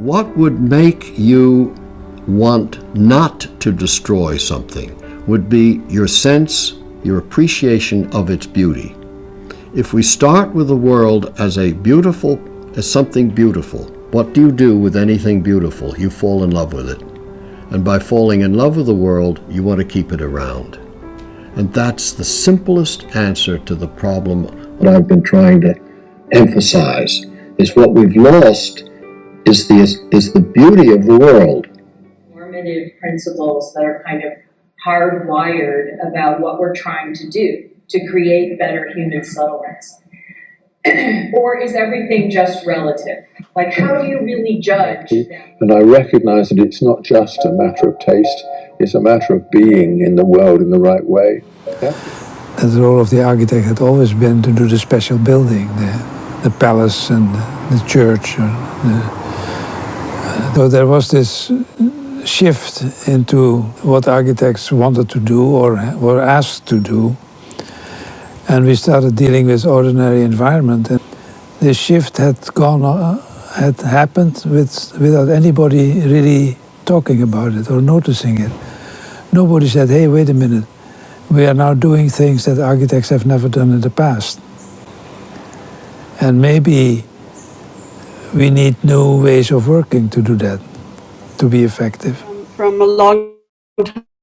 What would make you want not to destroy something would be your sense, your appreciation of its beauty. If we start with the world as something beautiful, what do you do with anything beautiful? You fall in love with it. And by falling in love with the world, you want to keep it around. And that's the simplest answer to the problem. What I've been trying to emphasize is what we've lost is the beauty of the world. Normative principles that are kind of hardwired about what we're trying to do to create better human settlements. Or is everything just relative? Like, how do you really judge them? And I recognize that it's not just a matter of taste, it's a matter of being in the world in the right way. Yeah? The role of the architect had always been to do the special building, the palace and the church. So there was this shift into what architects wanted to do or were asked to do. And we started dealing with ordinary environment. And this shift had happened without anybody really talking about it or noticing it. Nobody said, hey, wait a minute, we are now doing things that architects have never done in the past. And maybe we need new ways of working to do that, to be effective. From a long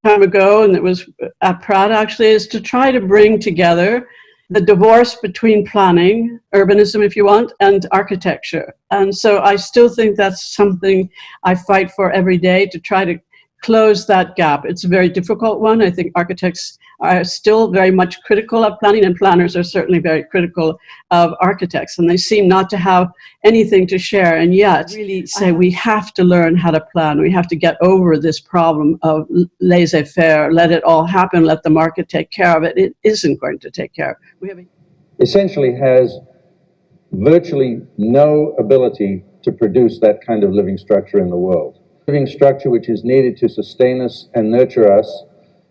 time ago, and it was at Pratt actually, is to try to bring together the divorce between planning, urbanism if you want, and architecture. And so I still think that's something I fight for every day, to try to close that gap. It's a very difficult one. I think architects are still very much critical of planning, and planners are certainly very critical of architects, and they seem not to have anything to share. And yet really say we have to learn how to plan. We have to get over this problem of laissez-faire, let it all happen, let the market take care of it. It isn't going to take care of it. Essentially has virtually no ability to produce that kind of living structure in the world. Living structure which is needed to sustain us and nurture us,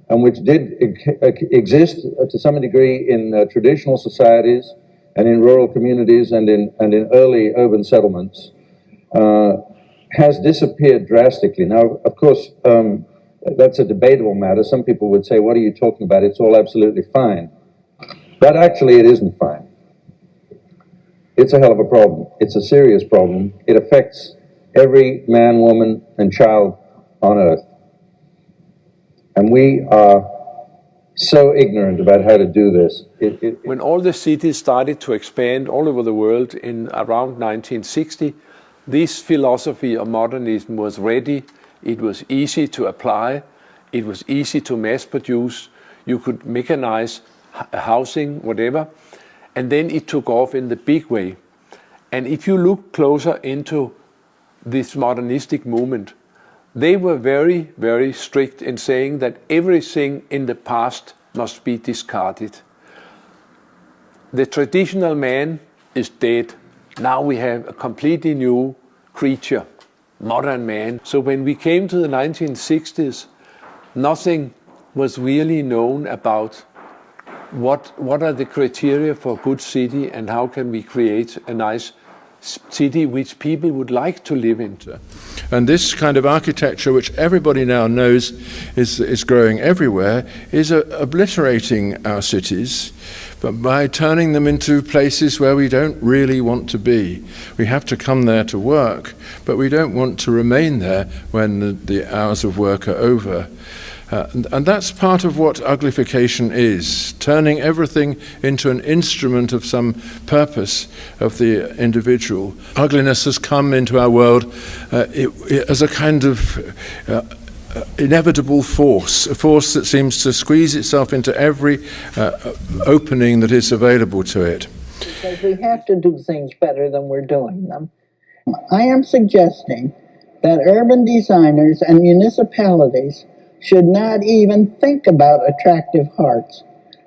and which did exist to some degree in traditional societies and in rural communities and in early urban settlements, has disappeared drastically. Now, of course, that's a debatable matter. Some people would say, what are you talking about? It's all absolutely fine. But actually, it isn't fine. It's a hell of a problem. It's a serious problem. It affects every man, woman, and child on earth. And we are so ignorant about how to do this. When all the cities started to expand all over the world in around 1960, this philosophy of modernism was ready. It was easy to apply. It was easy to mass produce. You could mechanize housing, whatever. And then it took off in the big way. And if you look closer into this modernistic movement, they were very, very strict in saying that everything in the past must be discarded. The traditional man is dead. Now we have a completely new creature, modern man. So when we came to the 1960s, nothing was really known about what are the criteria for a good city and how can we create a nice city which people would like to live into. And this kind of architecture, which everybody now knows is growing everywhere, is obliterating our cities, but by turning them into places where we don't really want to be. We have to come there to work, but we don't want to remain there when the hours of work are over. And that's part of what uglification is, turning everything into an instrument of some purpose of the individual. Ugliness has come into our world as a kind of inevitable force, a force that seems to squeeze itself into every opening that is available to it. Because we have to do things better than we're doing them. I am suggesting that urban designers and municipalities should not even think about attractive hearts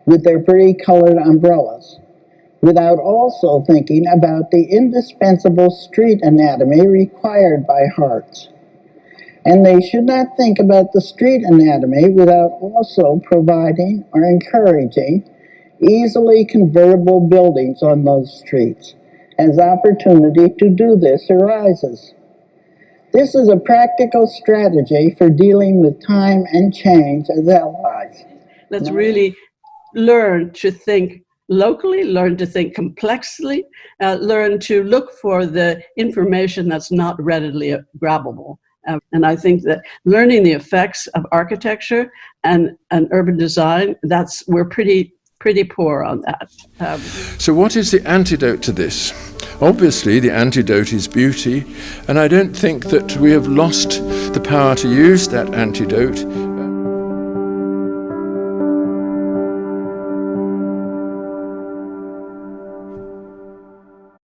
with their pretty colored umbrellas, without also thinking about the indispensable street anatomy required by hearts. And they should not think about the street anatomy without also providing or encouraging easily convertible buildings on those streets, as opportunity to do this arises. This is a practical strategy for dealing with time and change as allies. Let's really learn to think locally, learn to think complexly, learn to look for the information that's not readily grabbable. And I think that learning the effects of architecture and urban design, we're pretty poor on that. So what is the antidote to this? Obviously, the antidote is beauty, and I don't think that we have lost the power to use that antidote